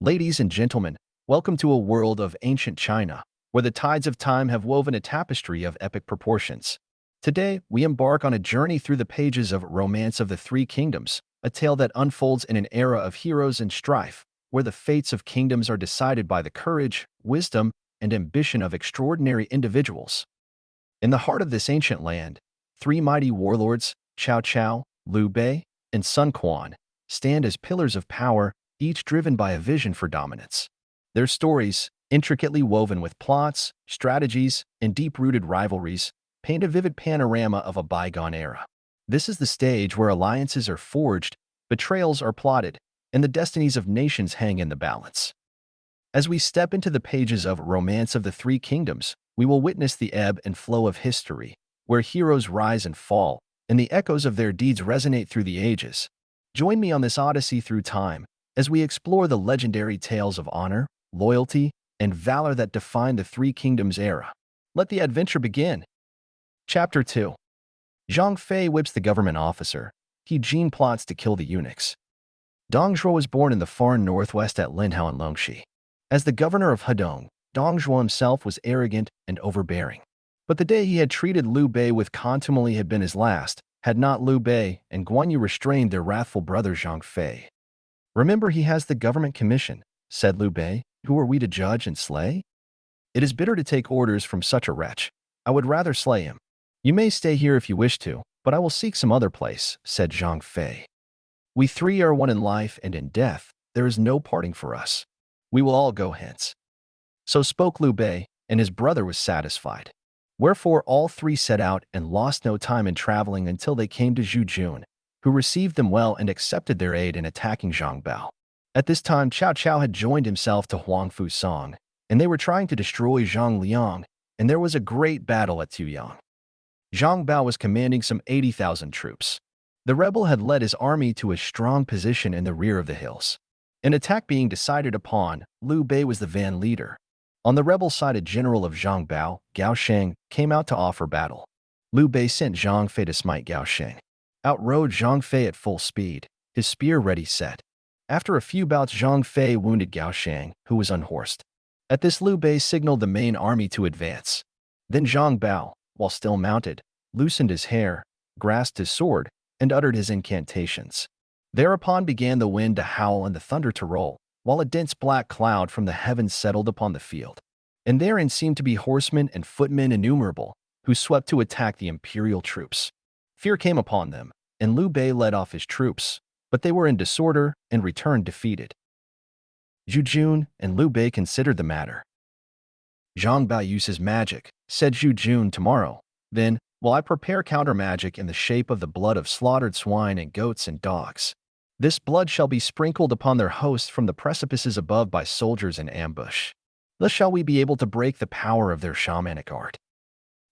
Ladies and gentlemen, welcome to a world of ancient China, where the tides of time have woven a tapestry of epic proportions. Today, we embark on a journey through the pages of Romance of the Three Kingdoms, a tale that unfolds in an era of heroes and strife, where the fates of kingdoms are decided by the courage, wisdom, and ambition of extraordinary individuals. In the heart of this ancient land, three mighty warlords, Cao Cao, Liu Bei, and Sun Quan, stand as pillars of power, each driven by a vision for dominance. Their stories, intricately woven with plots, strategies, and deep-rooted rivalries, paint a vivid panorama of a bygone era. This is the stage where alliances are forged, betrayals are plotted, and the destinies of nations hang in the balance. As we step into the pages of Romance of the Three Kingdoms, we will witness the ebb and flow of history, where heroes rise and fall, and the echoes of their deeds resonate through the ages. Join me on this odyssey through time, as we explore the legendary tales of honor, loyalty, and valor that define the Three Kingdoms era. Let the adventure begin. Chapter 2. Zhang Fei whips the government officer. He Jin plots to kill the eunuchs. Dong Zhuo was born in the far northwest at Linhao and Longxi. As the governor of Hedong, Dong Zhuo himself was arrogant and overbearing. But the day he had treated Liu Bei with contumely had been his last, had not Liu Bei and Guanyu restrained their wrathful brother Zhang Fei. "Remember, he has the government commission," said Liu Bei. "Who are we to judge and slay? It is bitter to take orders from such a wretch. I would rather slay him." "You may stay here if you wish to, but I will seek some other place," said Zhang Fei. "We three are one in life and in death. There is no parting for us. We will all go hence." So spoke Liu Bei, and his brother was satisfied. Wherefore all three set out and lost no time in traveling until they came to Zhu Jun, who received them well and accepted their aid in attacking Zhang Bao. At this time, Cao Cao had joined himself to Huang Fu Song, and they were trying to destroy Zhang Liang, and there was a great battle at Tuyang. Zhang Bao was commanding some 80,000 troops. The rebel had led his army to a strong position in the rear of the hills. An attack being decided upon, Liu Bei was the van leader. On the rebel side, a general of Zhang Bao, Gao Sheng, came out to offer battle. Liu Bei sent Zhang Fei to smite Gao Sheng. Out rode Zhang Fei at full speed, his spear ready set. After a few bouts, Zhang Fei wounded Gao Sheng, who was unhorsed. At this, Liu Bei signaled the main army to advance. Then Zhang Bao, while still mounted, loosened his hair, grasped his sword, and uttered his incantations. Thereupon began the wind to howl and the thunder to roll, while a dense black cloud from the heavens settled upon the field. And therein seemed to be horsemen and footmen innumerable, who swept to attack the imperial troops. Fear came upon them, and Liu Bei led off his troops, but they were in disorder and returned defeated. Zhu Jun and Liu Bei considered the matter. "Zhang Bao uses magic," said Zhu Jun. "Tomorrow, then, will I prepare counter-magic in the shape of the blood of slaughtered swine and goats and dogs. This blood shall be sprinkled upon their hosts from the precipices above by soldiers in ambush. Thus shall we be able to break the power of their shamanic art."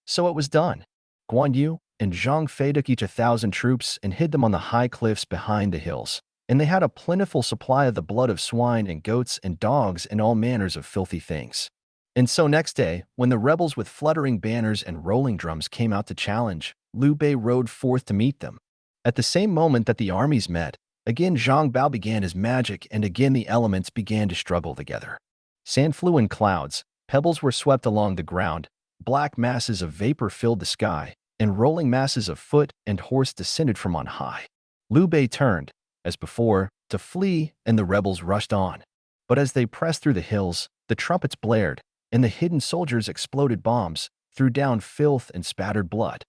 So it was done. Guanyu and Zhang Fei took each 1,000 troops and hid them on the high cliffs behind the hills, and they had a plentiful supply of the blood of swine and goats and dogs and all manners of filthy things. And so next day, when the rebels with fluttering banners and rolling drums came out to challenge, Liu Bei rode forth to meet them. At the same moment that the armies met, again Zhang Bao began his magic, and again the elements began to struggle together. Sand flew in clouds, pebbles were swept along the ground, black masses of vapor filled the sky, and rolling masses of foot and horse descended from on high. Liu Bei turned, as before, to flee, and the rebels rushed on. But as they pressed through the hills, the trumpets blared, and the hidden soldiers exploded bombs, threw down filth and spattered blood.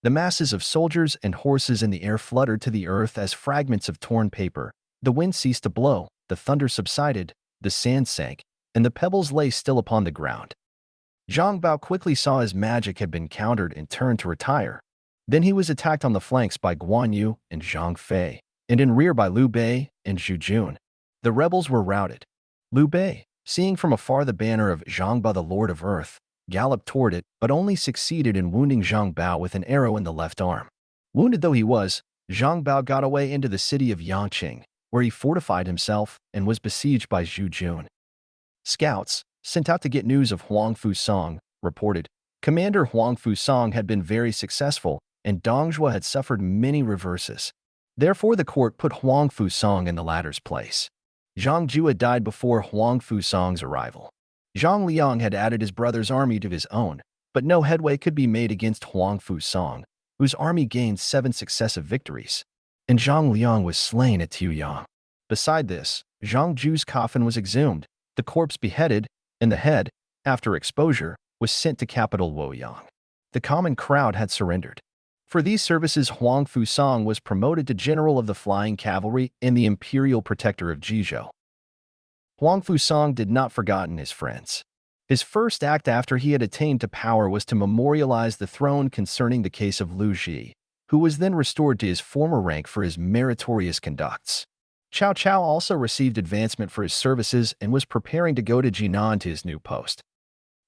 The masses of soldiers and horses in the air fluttered to the earth as fragments of torn paper. The wind ceased to blow, the thunder subsided, the sand sank, and the pebbles lay still upon the ground. Zhang Bao quickly saw his magic had been countered and turned to retire. Then he was attacked on the flanks by Guanyu and Zhang Fei, and in rear by Liu Bei and Zhu Jun. The rebels were routed. Liu Bei, seeing from afar the banner of Zhang Bao, the Lord of Earth, galloped toward it, but only succeeded in wounding Zhang Bao with an arrow in the left arm. Wounded though he was, Zhang Bao got away into the city of Yangqing, where he fortified himself and was besieged by Zhu Jun. Scouts, sent out to get news of Huang Fu Song, reported, Commander Huang Fu Song had been very successful, and Dong Zhuo had suffered many reverses. Therefore the court put Huang Fu Song in the latter's place. Zhang Jue died before Huang Fusang's arrival. Zhang Liang had added his brother's army to his own, but no headway could be made against Huang Fusang, whose army gained 7 successive victories, and Zhang Liang was slain at Tuyang. Beside this, Zhang Ju's coffin was exhumed, the corpse beheaded, and the head, after exposure, was sent to capital Luoyang. The common crowd had surrendered. For these services, Huang Fusang was promoted to general of the flying cavalry and the imperial protector of Jizhou. Huang Fusang did not forgotten his friends. His first act after he had attained to power was to memorialize the throne concerning the case of Liu Bei, who was then restored to his former rank for his meritorious conducts. Cao Cao also received advancement for his services and was preparing to go to Jinan to his new post.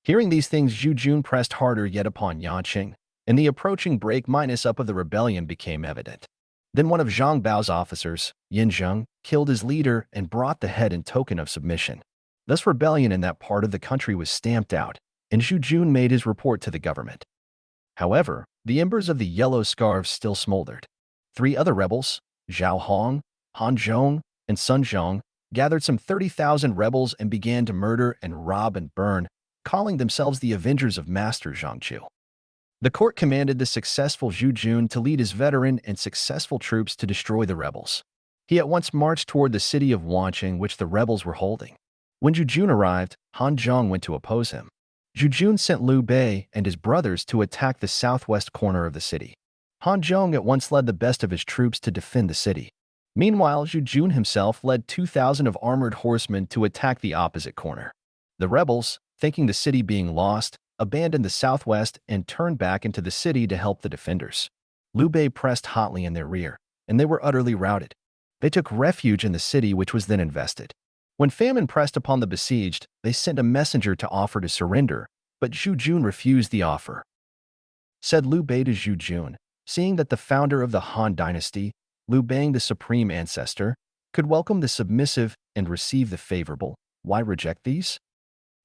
Hearing these things, Zhu Jun pressed harder yet upon Yanqing, and the approaching break-up of the rebellion became evident. Then one of Zhang Bao's officers, Yin Zheng, killed his leader and brought the head in token of submission. Thus rebellion in that part of the country was stamped out, and Zhu Jun made his report to the government. However, the embers of the yellow scarves still smoldered. 3 other rebels, Zhao Hong, Han Zhong, and Sun Zhong, gathered some 30,000 rebels and began to murder and rob and burn, calling themselves the Avengers of Master Zhangqiu. The court commanded the successful Zhu Jun to lead his veteran and successful troops to destroy the rebels. He at once marched toward the city of Wanqing, which the rebels were holding. When Zhu Jun arrived, Han Zhong went to oppose him. Zhu Jun sent Liu Bei and his brothers to attack the southwest corner of the city. Han Zhong at once led the best of his troops to defend the city. Meanwhile, Zhu Jun himself led 2,000 of armored horsemen to attack the opposite corner. The rebels, thinking the city being lost, abandoned the southwest and turned back into the city to help the defenders. Liu Bei pressed hotly in their rear, and they were utterly routed. They took refuge in the city, which was then invested. When famine pressed upon the besieged, they sent a messenger to offer to surrender, but Zhu Jun refused the offer. Said Liu Bei to Zhu Jun, seeing that the founder of the Han dynasty, Liu Bang the supreme ancestor, could welcome the submissive and receive the favorable, why reject these?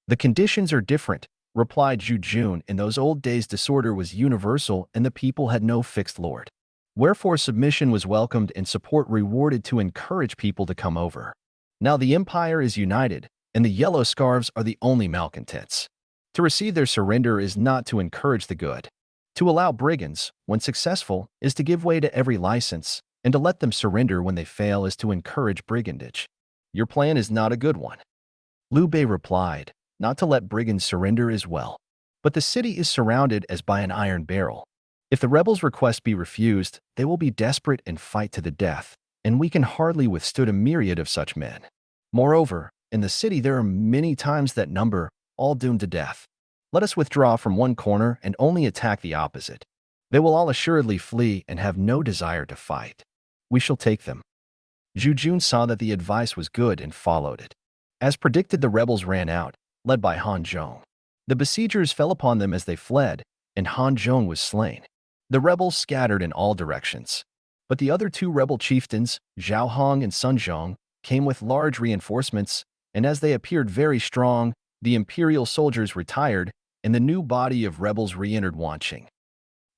The conditions are different, replied Zhu Jun. In those old days disorder was universal and the people had no fixed lord. Wherefore submission was welcomed and support rewarded to encourage people to come over. Now the empire is united, and the yellow scarves are the only malcontents. To receive their surrender is not to encourage the good. To allow brigands, when successful, is to give way to every license, and to let them surrender when they fail is to encourage brigandage. Your plan is not a good one. Liu Bei replied, not to let brigands surrender is well. But the city is surrounded as by an iron barrel. If the rebels' request be refused, they will be desperate and fight to the death, and we can hardly withstand a myriad of such men. Moreover, in the city there are many times that number, all doomed to death. Let us withdraw from one corner and only attack the opposite. They will all assuredly flee and have no desire to fight. We shall take them. Zhu Jun saw that the advice was good and followed it. As predicted, the rebels ran out, led by Han Zhong. The besiegers fell upon them as they fled, and Han Zhong was slain. The rebels scattered in all directions. But the other 2 rebel chieftains, Zhao Hong and Sun Zhong, came with large reinforcements, and as they appeared very strong, the imperial soldiers retired, and the new body of rebels re-entered Wanqing.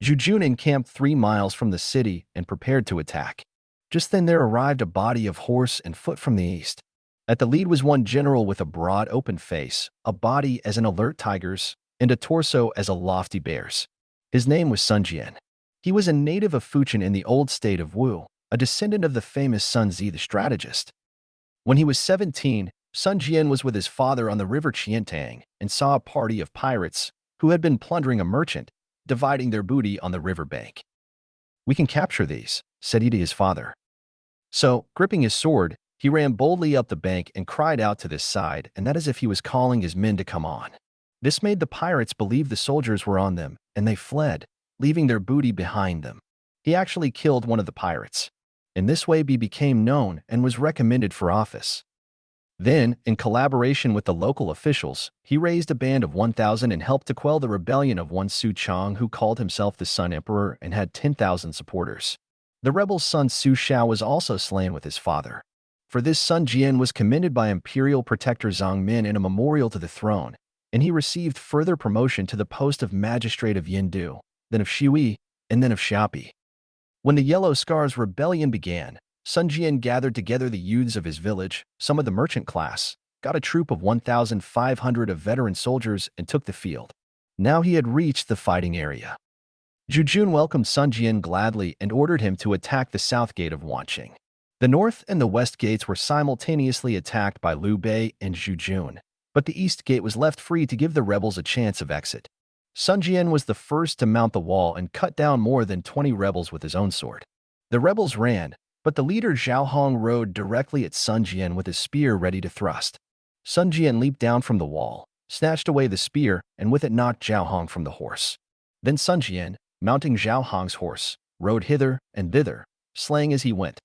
Zhu Jun encamped 3 miles from the city and prepared to attack. Just then there arrived a body of horse and foot from the east. At the lead was one general with a broad open face, a body as an alert tiger's, and a torso as a lofty bear's. His name was Sun Jian. He was a native of Fujian in the old state of Wu, a descendant of the famous Sun Zi the strategist. When he was 17, Sun Jian was with his father on the river Qiantang and saw a party of pirates who had been plundering a merchant, dividing their booty on the river bank. We can capture these, said he to his father. So, gripping his sword, he ran boldly up the bank and cried out to this side, and that as if he was calling his men to come on. This made the pirates believe the soldiers were on them, and they fled, leaving their booty behind them. He actually killed one of the pirates. In this way he became known and was recommended for office. Then, in collaboration with the local officials, he raised a band of 1,000 and helped to quell the rebellion of one Su Chong, who called himself the Sun Emperor and had 10,000 supporters. The rebel's son Su Shao was also slain with his father. For this, Sun Jian was commended by Imperial Protector Zhang Min in a memorial to the throne, and he received further promotion to the post of magistrate of Yindu, then of Shihui, and then of Xiapi. When the Yellow Scarves Rebellion began, Sun Jian gathered together the youths of his village, some of the merchant class, got a troop of 1,500 of veteran soldiers and took the field. Now he had reached the fighting area. Zhu Jun welcomed Sun Jian gladly and ordered him to attack the south gate of Wanqing. The north and the west gates were simultaneously attacked by Liu Bei and Zhu Jun, but the east gate was left free to give the rebels a chance of exit. Sun Jian was the first to mount the wall and cut down more than 20 rebels with his own sword. The rebels ran, but the leader Zhao Hong rode directly at Sun Jian with his spear ready to thrust. Sun Jian leaped down from the wall, snatched away the spear, and with it knocked Zhao Hong from the horse. Then Sun Jian, mounting Zhao Hong's horse, rode hither and thither, slaying as he went.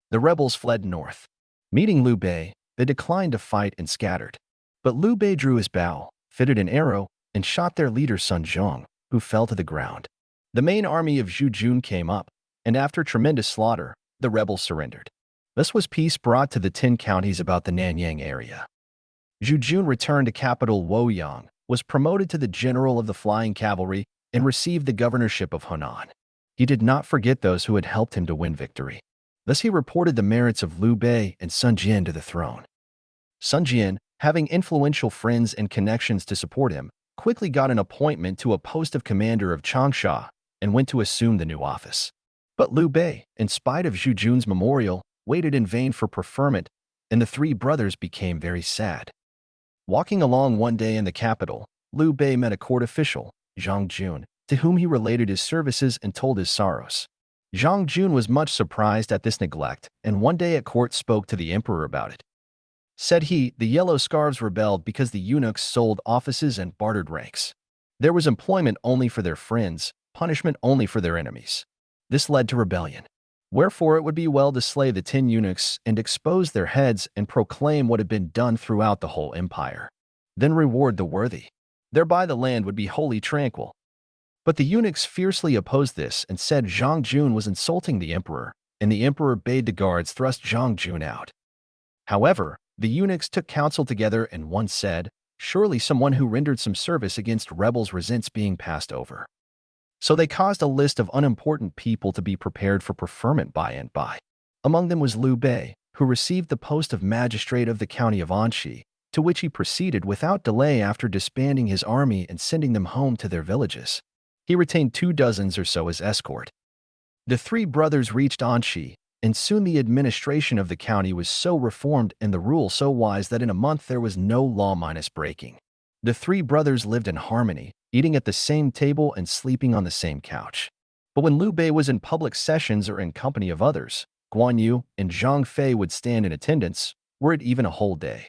The rebels fled north. Meeting Liu Bei, they declined to fight and scattered. But Liu Bei drew his bow, fitted an arrow, and shot their leader Sun Zhong, who fell to the ground. The main army of Zhu Jun came up, and after tremendous slaughter, the rebels surrendered. Thus was peace brought to the 10 counties about the Nanyang area. Zhu Jun returned to capital Luoyang, was promoted to the general of the flying cavalry, and received the governorship of Hunan. He did not forget those who had helped him to win victory. Thus he reported the merits of Liu Bei and Sun Jian to the throne. Sun Jian, having influential friends and connections to support him, quickly got an appointment to a post of commander of Changsha and went to assume the new office. But Liu Bei, in spite of Zhu Jun's memorial, waited in vain for preferment, and the three brothers became very sad. Walking along one day in the capital, Liu Bei met a court official, Zhang Jun, to whom he related his services and told his sorrows. Zhang Jun was much surprised at this neglect, and one day at court spoke to the emperor about it. Said he, the Yellow Scarves rebelled because the eunuchs sold offices and bartered ranks. There was employment only for their friends, punishment only for their enemies. This led to rebellion. Wherefore it would be well to slay the 10 eunuchs and expose their heads and proclaim what had been done throughout the whole empire. Then reward the worthy. Thereby the land would be wholly tranquil. But the eunuchs fiercely opposed this and said Zhang Jun was insulting the emperor, and the emperor bade the guards thrust Zhang Jun out. However, the eunuchs took counsel together, and one said, "Surely someone who rendered some service against rebels resents being passed over." So they caused a list of unimportant people to be prepared for preferment by and by. Among them was Liu Bei, who received the post of magistrate of the county of Anxi, to which he proceeded without delay after disbanding his army and sending them home to their villages. He retained 24 or so as escort. The three brothers reached Anxi, and soon the administration of the county was so reformed and the rule so wise that in a month there was no law minus breaking. The three brothers lived in harmony, eating at the same table and sleeping on the same couch. But when Liu Bei was in public sessions or in company of others, Guan Yu and Zhang Fei would stand in attendance, were it even a whole day.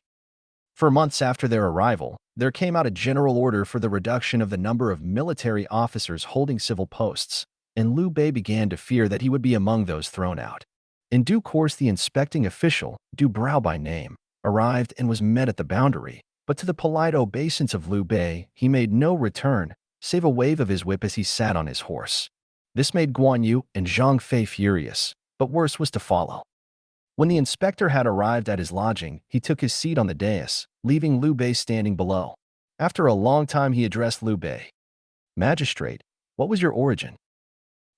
For months after their arrival, there came out a general order for the reduction of the number of military officers holding civil posts, and Liu Bei began to fear that he would be among those thrown out. In due course the inspecting official, Du Brao by name, arrived and was met at the boundary, but to the polite obeisance of Liu Bei, he made no return, save a wave of his whip as he sat on his horse. This made Guan Yu and Zhang Fei furious, but worse was to follow. When the inspector had arrived at his lodging, he took his seat on the dais, leaving Liu Bei standing below. After a long time he addressed Liu Bei. "Magistrate, what was your origin?"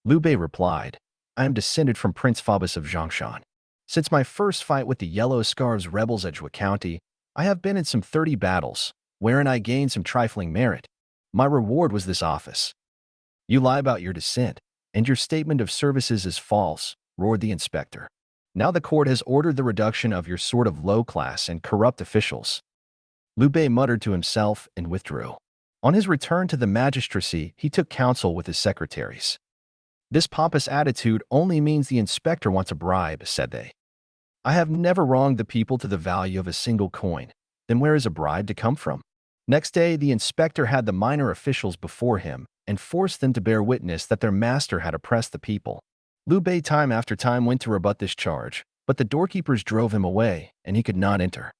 Liu Bei replied, "I am descended from Prince Faubus of Zhongshan. Since my first fight with the Yellow Scarves rebels at Zhou County, I have been in some 30 battles, wherein I gained some trifling merit. My reward was this office." "You lie about your descent, and your statement of services is false," roared the inspector. "Now the court has ordered the reduction of your sort of low-class and corrupt officials." Liu Bei muttered to himself and withdrew. On his return to the magistracy, he took counsel with his secretaries. "This pompous attitude only means the inspector wants a bribe," said they. "I have never wronged the people to the value of a single coin. Then where is a bribe to come from?" Next day, the inspector had the minor officials before him and forced them to bear witness that their master had oppressed the people. Liu Bei time after time went to rebut this charge, but the doorkeepers drove him away, and he could not enter.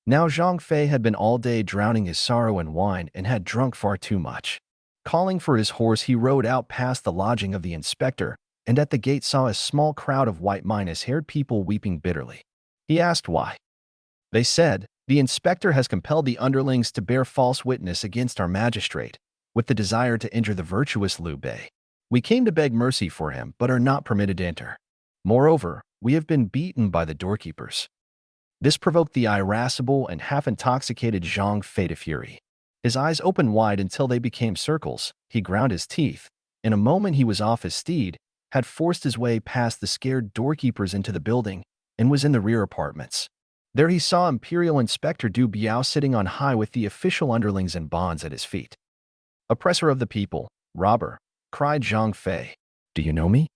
Now Zhang Fei had been all day drowning his sorrow in wine and had drunk far too much. Calling for his horse, he rode out past the lodging of the inspector, and at the gate saw a small crowd of white minus-haired people weeping bitterly. He asked why. They said, "The inspector has compelled the underlings to bear false witness against our magistrate, with the desire to injure the virtuous Liu Bei. We came to beg mercy for him, but are not permitted to enter." Moreover, we have been beaten by the doorkeepers." This provoked the irascible and half-intoxicated Zhang Fei to fury. His eyes opened wide until they became circles. He ground his teeth. In a moment he was off his steed, had forced his way past the scared doorkeepers into the building, and was in the rear apartments. There he saw Imperial Inspector Du Biao sitting on high with the official underlings and bonds at his feet. "Oppressor of the people, robber," cried Zhang Fei. "Do you know me?"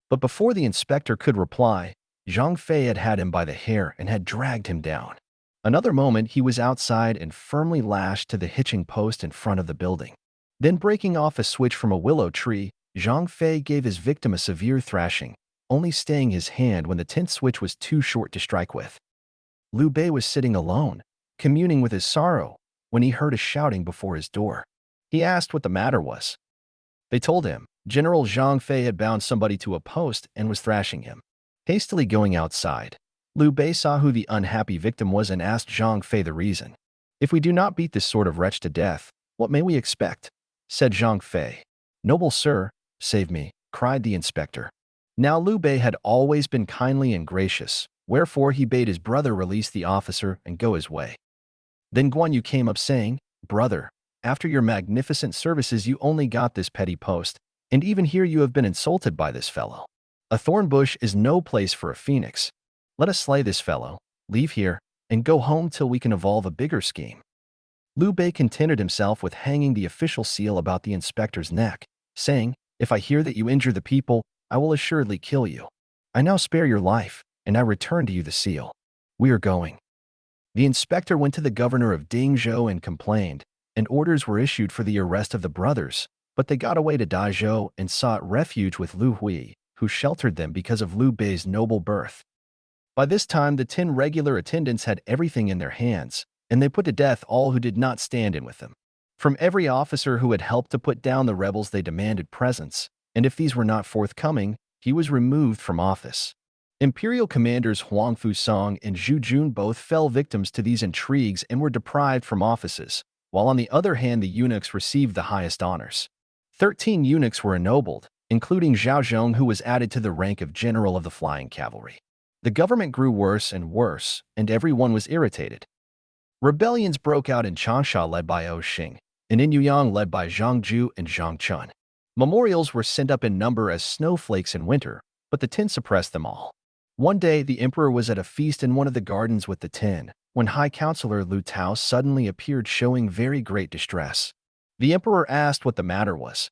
But before the inspector could reply, Zhang Fei had had him by the hair and had dragged him down. Another moment he was outside and firmly lashed to the hitching post in front of the building. Then breaking off a switch from a willow tree, Zhang Fei gave his victim a severe thrashing, only staying his hand when the tenth switch was too short to strike with. Liu Bei was sitting alone, communing with his sorrow, when he heard a shouting before his door. He asked what the matter was. They told him General Zhang Fei had bound somebody to a post and was thrashing him. Hastily going outside, Liu Bei saw who the unhappy victim was and asked Zhang Fei the reason. "If we do not beat this sort of wretch to death, what may we expect?" said Zhang Fei. "Noble sir, save me," cried the inspector. Now Liu Bei had always been kindly and gracious, wherefore he bade his brother release the officer and go his way. Then Guanyu came up saying, "Brother, after your magnificent services you only got this petty post, and even here you have been insulted by this fellow. A thorn bush is no place for a phoenix. Let us slay this fellow, leave here, and go home till we can evolve a bigger scheme." Liu Bei contented himself with hanging the official seal about the inspector's neck, saying, "If I hear that you injure the people, I will assuredly kill you. I now spare your life, and I return to you the seal. We are going." The inspector went to the governor of Dingzhou and complained, and orders were issued for the arrest of the brothers, but they got away to Daizhou and sought refuge with Lu Hui, who sheltered them because of Liu Bei's noble birth. By this time the 10 regular attendants had everything in their hands, and they put to death all who did not stand in with them. From every officer who had helped to put down the rebels they demanded presents, and if these were not forthcoming, he was removed from office. Imperial commanders Huang Fusong and Zhu Jun both fell victims to these intrigues and were deprived from offices, while on the other hand the eunuchs received the highest honors. 13 eunuchs were ennobled, including Zhao Zhong, who was added to the rank of General of the Flying Cavalry. The government grew worse and worse, and everyone was irritated. Rebellions broke out in Changsha led by Ou Xing, and in Yuyang led by Zhang Ju and Zhang Chun. Memorials were sent up in number as snowflakes in winter, but the 10 suppressed them all. One day the emperor was at a feast in one of the gardens with the 10, when High Counselor Lu Tao suddenly appeared showing very great distress. The emperor asked what the matter was.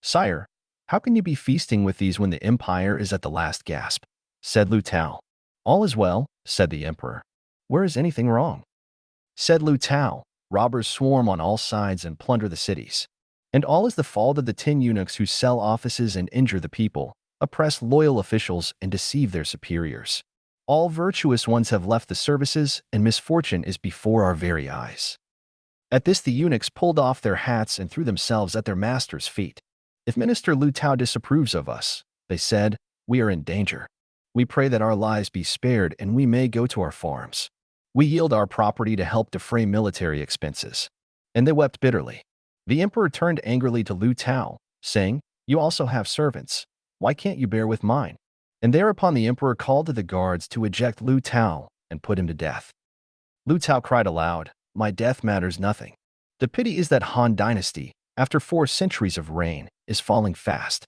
"Sire, how can you be feasting with these when the empire is at the last gasp?" said Lu Tao. "All is well," said the emperor. "Where is anything wrong?" Said Lu Tao, "Robbers swarm on all sides and plunder the cities. And all is the fault of the 10 eunuchs who sell offices and injure the people, oppress loyal officials and deceive their superiors. All virtuous ones have left the services, and misfortune is before our very eyes." At this the eunuchs pulled off their hats and threw themselves at their master's feet. "If Minister Lu Tao disapproves of us," they said, "we are in danger. We pray that our lives be spared and we may go to our farms. We yield our property to help defray military expenses." And they wept bitterly. The emperor turned angrily to Lu Tao, saying, "You also have servants. Why can't you bear with mine?" And thereupon the emperor called to the guards to eject Lu Tao and put him to death. Lu Tao cried aloud, "My death matters nothing. The pity is that Han Dynasty, after 4 centuries of reign, is falling fast."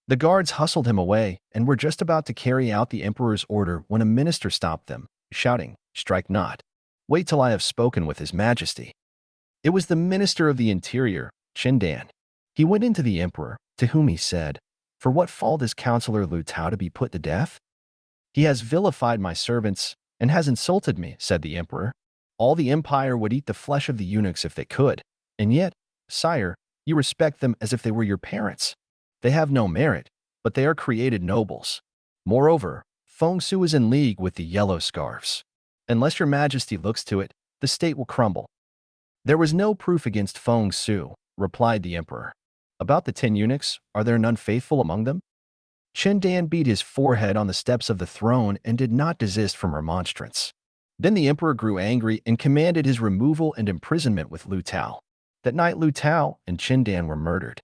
The guards hustled him away and were just about to carry out the emperor's order when a minister stopped them, shouting, "Strike not. Wait till I have spoken with His Majesty." It was the Minister of the Interior, Chindan. He went into the emperor, to whom he said, "For what fault is Counselor Lu Tao to be put to death?" "He has vilified my servants and has insulted me," said the emperor. "All the empire would eat the flesh of the eunuchs if they could, and yet, sire, you respect them as if they were your parents. They have no merit, but they are created nobles. Moreover, Feng Su is in league with the yellow scarves. Unless your majesty looks to it, the state will crumble." "There was no proof against Feng Su," replied the emperor. "About the 10 eunuchs, are there none faithful among them?" Chindan beat his forehead on the steps of the throne and did not desist from remonstrance. Then the emperor grew angry and commanded his removal and imprisonment with Lu Tao. That night Lu Tao and Chindan were murdered.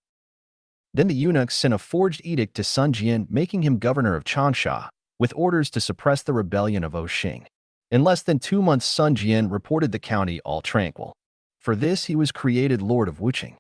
Then the eunuchs sent a forged edict to Sun Jian, making him governor of Changsha, with orders to suppress the rebellion of Oxing. In less than 2 months, Sun Jian reported the county all tranquil. For this, he was created Lord of Wuqing.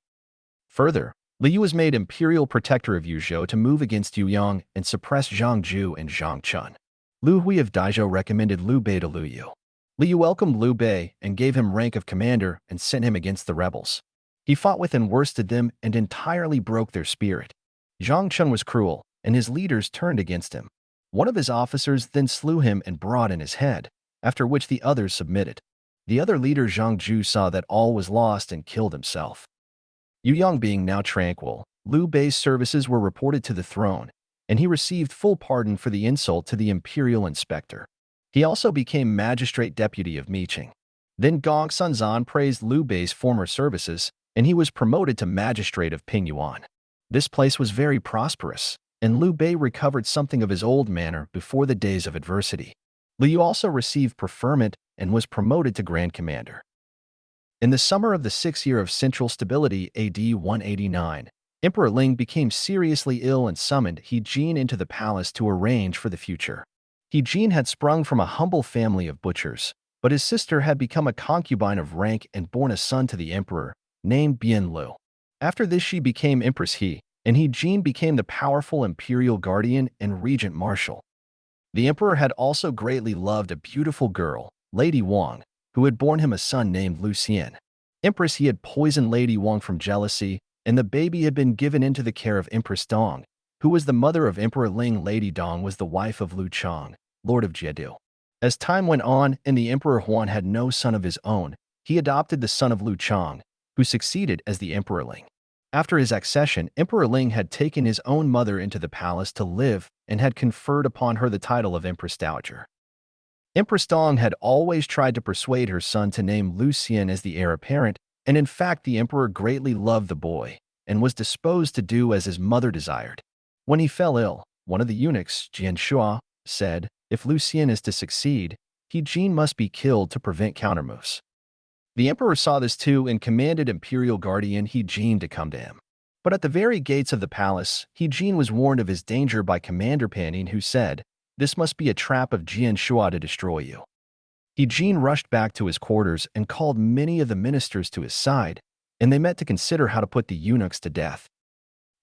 Further, Liu was made imperial protector of Yuzhou to move against Yuyang and suppress Zhangju and Zhangchun. Liu Hui of Daizhou recommended Liu Bei to Liu Yu. Liu welcomed Liu Bei and gave him rank of commander and sent him against the rebels. He fought with and worsted them and entirely broke their spirit. Zhangchun was cruel, and his leaders turned against him. One of his officers then slew him and brought in his head, after which the others submitted. The other leader Zhangju saw that all was lost and killed himself. Yuyang being now tranquil, Liu Bei's services were reported to the throne, and he received full pardon for the insult to the imperial inspector. He also became magistrate deputy of Miqing. Then Gong Sunzan praised Liu Bei's former services, and he was promoted to magistrate of Pingyuan. This place was very prosperous, and Liu Bei recovered something of his old manner before the days of adversity. Liu also received preferment and was promoted to Grand Commander. In the summer of the 6th year of Central Stability AD 189, Emperor Ling became seriously ill and summoned He Jin into the palace to arrange for the future. He Jin had sprung from a humble family of butchers, but his sister had become a concubine of rank and borne a son to the emperor, named Bian Lu. After this she became Empress He, and He Jin became the powerful imperial guardian and regent marshal. The emperor had also greatly loved a beautiful girl, Lady Wang, who had borne him a son named Lucien. Empress He had poisoned Lady Wang from jealousy, and the baby had been given into the care of Empress Dong, who was the mother of Emperor Ling. Lady Dong was the wife of Lu Chang, Lord of Jedu. As time went on and the Emperor Huan had no son of his own, he adopted the son of Lu Chang, who succeeded as the Emperor Ling. After his accession, Emperor Ling had taken his own mother into the palace to live and had conferred upon her the title of Empress Dowager. Empress Dong had always tried to persuade her son to name Lucien as the heir apparent, and in fact the emperor greatly loved the boy and was disposed to do as his mother desired. When he fell ill, one of the eunuchs, Jian Shua, said, "If Lucien is to succeed, He Jin must be killed to prevent countermoves." The emperor saw this too and commanded imperial guardian He Jin to come to him. But at the very gates of the palace, He Jin was warned of his danger by Commander Panin, who said, "This must be a trap of Jian Shua to destroy you." He Jin rushed back to his quarters and called many of the ministers to his side, and they met to consider how to put the eunuchs to death.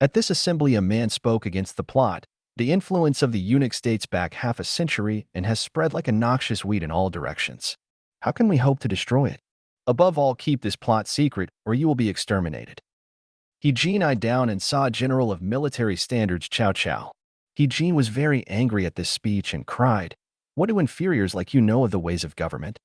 At this assembly a man spoke against the plot. The influence of the eunuchs dates back half a century and has spread like a noxious weed in all directions. How can we hope to destroy it? Above all, keep this plot secret, or you will be exterminated. He Jin eyed down and saw General of Military Standards Cao Cao. He Jin was very angry at this speech and cried, "What do inferiors like you know of the ways of government?"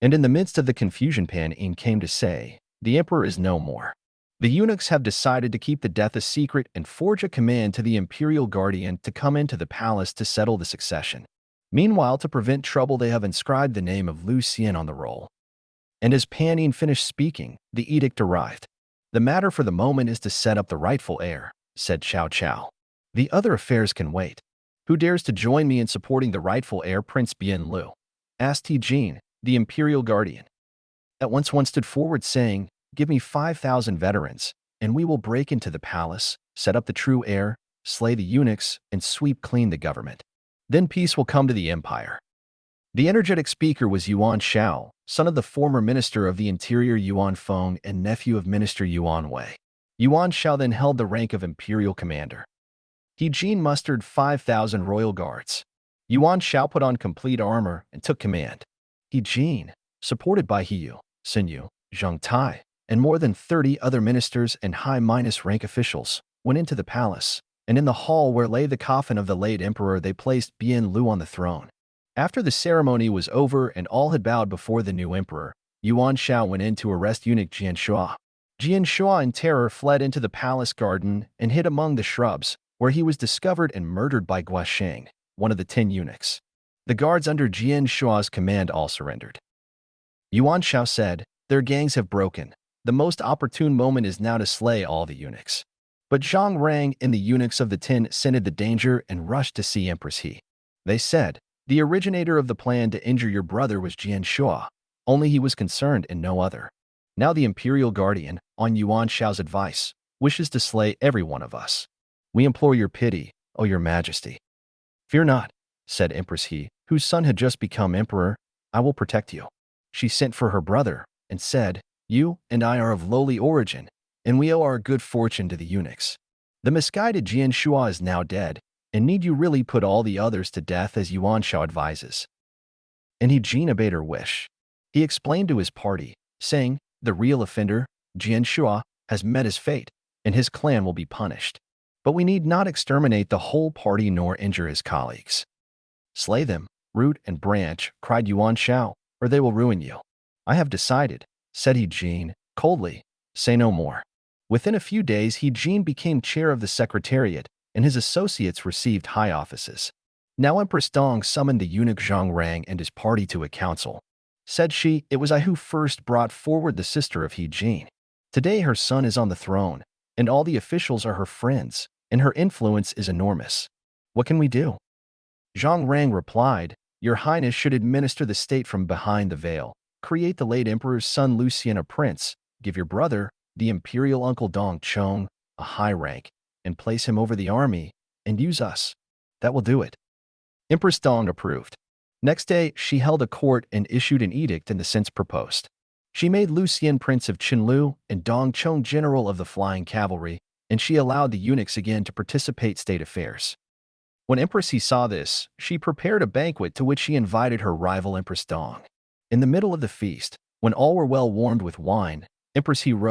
And in the midst of the confusion Panin came to say, "The emperor is no more. The eunuchs have decided to keep the death a secret and forge a command to the imperial guardian to come into the palace to settle the succession. Meanwhile, to prevent trouble, they have inscribed the name of Lucien on the roll." And as Panin finished speaking, the edict arrived. "The matter for the moment is to set up the rightful heir," said Cao Cao. "The other affairs can wait." "Who dares to join me in supporting the rightful heir, Prince Bian Lu?" asked He Jin, the imperial guardian. At once one stood forward saying, "Give me 5,000 veterans, and we will break into the palace, set up the true heir, slay the eunuchs, and sweep clean the government. Then peace will come to the empire." The energetic speaker was Yuan Shao, son of the former Minister of the Interior Yuan Feng and nephew of Minister Yuan Wei. Yuan Shao then held the rank of imperial commander. He Jin mustered 5,000 royal guards. Yuan Shao put on complete armor and took command. He Jin, supported by He Yu, Sun Yu, Zheng Tai, and more than 30 other ministers and high-rank officials, went into the palace, and in the hall where lay the coffin of the late emperor they placed Bian Lu on the throne. After the ceremony was over and all had bowed before the new emperor, Yuan Shao went in to arrest eunuch Jian Shua. Jian Shua in terror fled into the palace garden and hid among the shrubs, where he was discovered and murdered by Guanzhong, one of the 10 eunuchs. The guards under Jian Shua's command all surrendered. Yuan Shao said, "Their gangs have broken. The most opportune moment is now to slay all the eunuchs." But Zhang Rang and the eunuchs of the 10 scented the danger and rushed to see Empress He. They said, "The originator of the plan to injure your brother was Jian Shua. Only he was concerned and no other." Now the imperial guardian, on Yuan Shao's advice, wishes to slay every one of us. We implore your pity, O your majesty." "Fear not," said Empress He, whose son had just become emperor. "I will protect you." She sent for her brother and said, "You and I are of lowly origin, and we owe our good fortune to the eunuchs. The misguided Jian Shua is now dead, and need you really put all the others to death as Yuan Shao advises?" And he Jin obeyed her wish. He explained to his party, saying, "The real offender, Jian Shua, has met his fate, and his clan will be punished. But we need not exterminate the whole party nor injure his colleagues. Slay them, root and branch," cried Yuan Shao, "or they will ruin you." "I have decided," said He Jin, coldly. "Say no more." Within a few days, He Jin became chair of the secretariat, and his associates received high offices. Now Empress Dong summoned the eunuch Zhang Rang and his party to a council. Said she, "It was I who first brought forward the sister of He Jin. Today her son is on the throne, and all the officials are her friends, and her influence is enormous. What can we do?" Zhang Rang replied, "Your Highness should administer the state from behind the veil, create the late emperor's son Lucian a prince, give your brother, the imperial uncle Dong Chong, a high rank, and place him over the army, and use us. That will do it." Empress Dong approved. Next day, she held a court and issued an edict in the sense proposed. She made Lucian Prince of Qinlu and Dong Chong General of the Flying Cavalry, and she allowed the eunuchs again to participate state affairs. When Empress He saw this, she prepared a banquet to which she invited her rival Empress Dong. In the middle of the feast, when all were well warmed with wine, Empress He rose